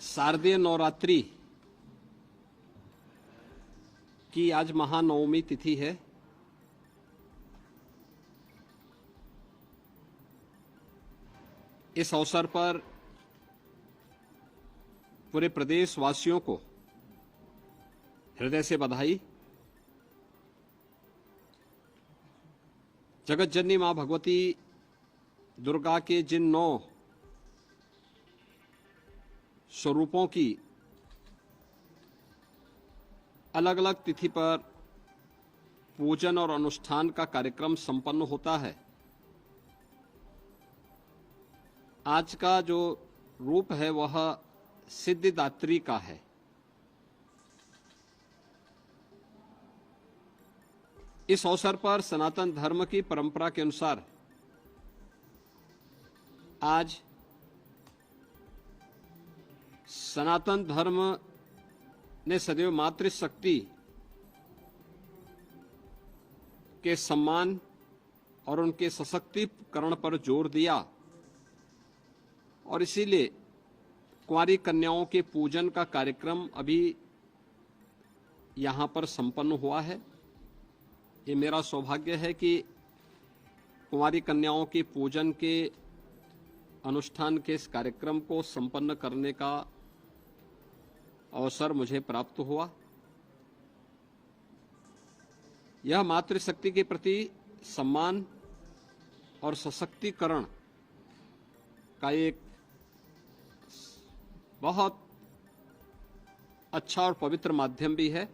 शारदीय नवरात्रि की आज महानवमी तिथि है। इस अवसर पर पूरे प्रदेश वासियों को हृदय से बधाई। जगत जननी मां भगवती दुर्गा के जिन 9 स्वरूपों की अलग अलग तिथि पर पूजन और अनुष्ठान का कार्यक्रम संपन्न होता है, आज का जो रूप है वह सिद्धिदात्री का है। इस अवसर पर सनातन धर्म की परंपरा के अनुसार आज सनातन धर्म ने सदैव मातृशक्ति के सम्मान और उनके सशक्तिकरण पर जोर दिया और इसीलिए कुंवारी कन्याओं के पूजन का कार्यक्रम अभी यहाँ पर संपन्न हुआ है। ये मेरा सौभाग्य है कि कुंवारी कन्याओं के पूजन के अनुष्ठान के इस कार्यक्रम को संपन्न करने का अवसर मुझे प्राप्त हुआ। यह मातृशक्ति के प्रति सम्मान और सशक्तिकरण का एक बहुत अच्छा और पवित्र माध्यम भी है।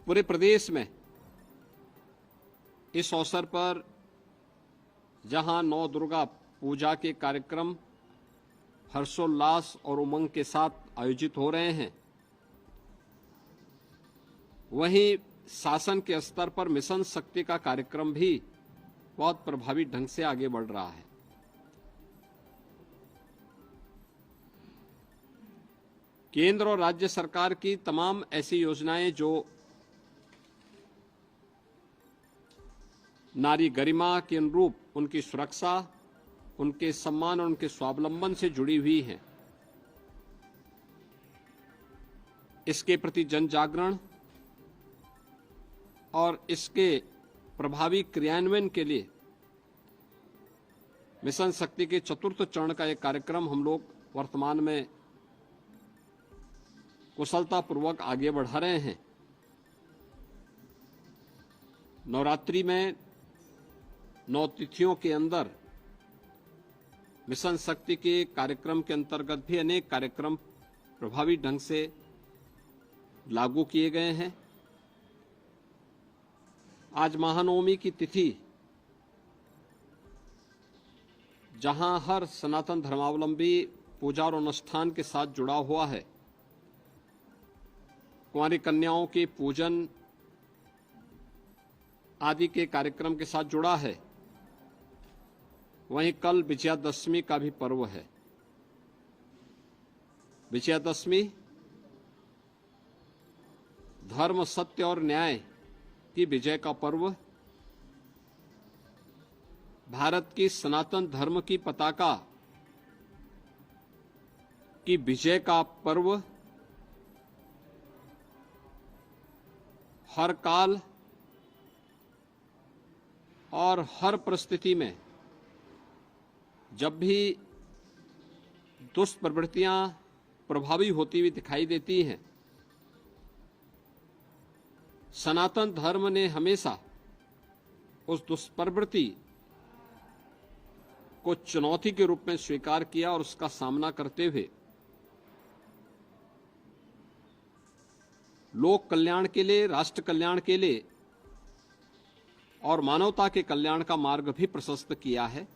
पूरे प्रदेश में इस अवसर पर जहां 9 दुर्गा पूजा के कार्यक्रम हर्षोल्लास और उमंग के साथ आयोजित हो रहे हैं, वहीं शासन के स्तर पर मिशन शक्ति का कार्यक्रम भी बहुत प्रभावी ढंग से आगे बढ़ रहा है। केंद्र और राज्य सरकार की तमाम ऐसी योजनाएं जो नारी गरिमा के अनुरूप उनकी सुरक्षा, उनके सम्मान और उनके स्वावलंबन से जुड़ी हुई हैं, इसके प्रति जन जागरण और इसके प्रभावी क्रियान्वयन के लिए मिशन शक्ति के 4th चरण का एक कार्यक्रम हम लोग वर्तमान में कुशलतापूर्वक आगे बढ़ा रहे हैं। नवरात्रि में 9 तिथियों के अंदर मिशन शक्ति के कार्यक्रम के अंतर्गत भी अनेक कार्यक्रम प्रभावी ढंग से लागू किए गए हैं। आज महानवमी की तिथि, जहां हर सनातन धर्मावलंबी पूजा और अनुष्ठान के साथ जुड़ा हुआ है, कुंवारी कन्याओं के पूजन आदि के कार्यक्रम के साथ जुड़ा है, वहीं कल विजयादशमी का भी पर्व है। विजयादशमी धर्म, सत्य और न्याय की विजय का पर्व, भारत की सनातन धर्म की पताका की विजय का पर्व, हर काल और हर परिस्थिति में जब भी दुष्ट प्रवृत्तियां प्रभावी होती हुई दिखाई देती हैं, सनातन धर्म ने हमेशा उस दुष्प्रवृत्ति को चुनौती के रूप में स्वीकार किया और उसका सामना करते हुए लोक कल्याण के लिए, राष्ट्र कल्याण के लिए और मानवता के कल्याण का मार्ग भी प्रशस्त किया है।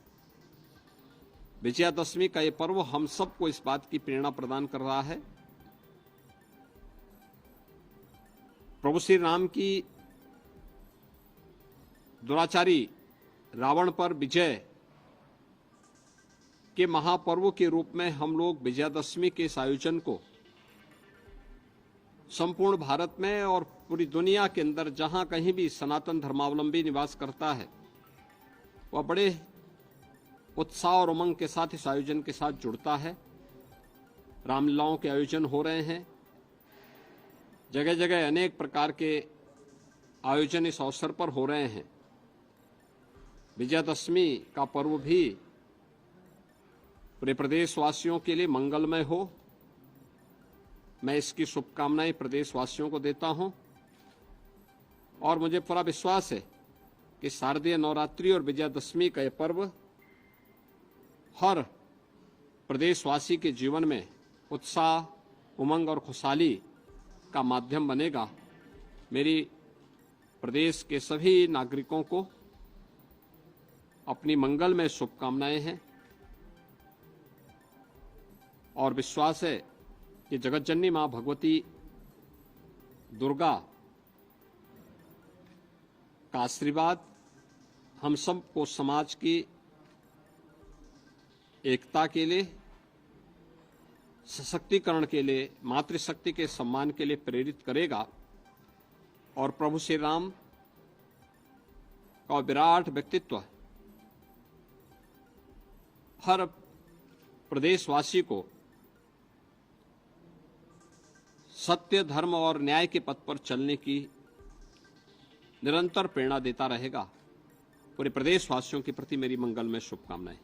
विजयादशमी का ये पर्व हम सबको इस बात की प्रेरणा प्रदान कर रहा है। प्रभु श्री राम की दुराचारी रावण पर विजय के महापर्व के रूप में हम लोग विजयादशमी के इस आयोजन को संपूर्ण भारत में और पूरी दुनिया के अंदर जहां कहीं भी सनातन धर्मावलंबी निवास करता है, वह बड़े उत्साह और उमंग के साथ इस आयोजन के साथ जुड़ता है। रामलीलाओं के आयोजन हो रहे हैं, जगह जगह अनेक प्रकार के आयोजन इस अवसर पर हो रहे हैं। विजयादशमी का पर्व भी पूरे प्रदेशवासियों के लिए मंगलमय हो, मैं इसकी शुभकामनाएं प्रदेशवासियों को देता हूं। और मुझे पूरा विश्वास है कि शारदीय नवरात्रि और विजयादशमी का यह पर्व हर प्रदेशवासी के जीवन में उत्साह, उमंग और खुशहाली का माध्यम बनेगा। मेरी प्रदेश के सभी नागरिकों को अपनी मंगलमय शुभकामनाएं हैं और विश्वास है कि जगतजननी मां भगवती दुर्गा का आशीर्वाद हम सबको समाज की एकता के लिए, सशक्तिकरण के लिए, मातृशक्ति के सम्मान के लिए प्रेरित करेगा और प्रभु श्री राम का विराट व्यक्तित्व हर प्रदेशवासी को सत्य, धर्म और न्याय के पथ पर चलने की निरंतर प्रेरणा देता रहेगा। पूरे प्रदेशवासियों के प्रति मेरी मंगलमय शुभकामनाएं।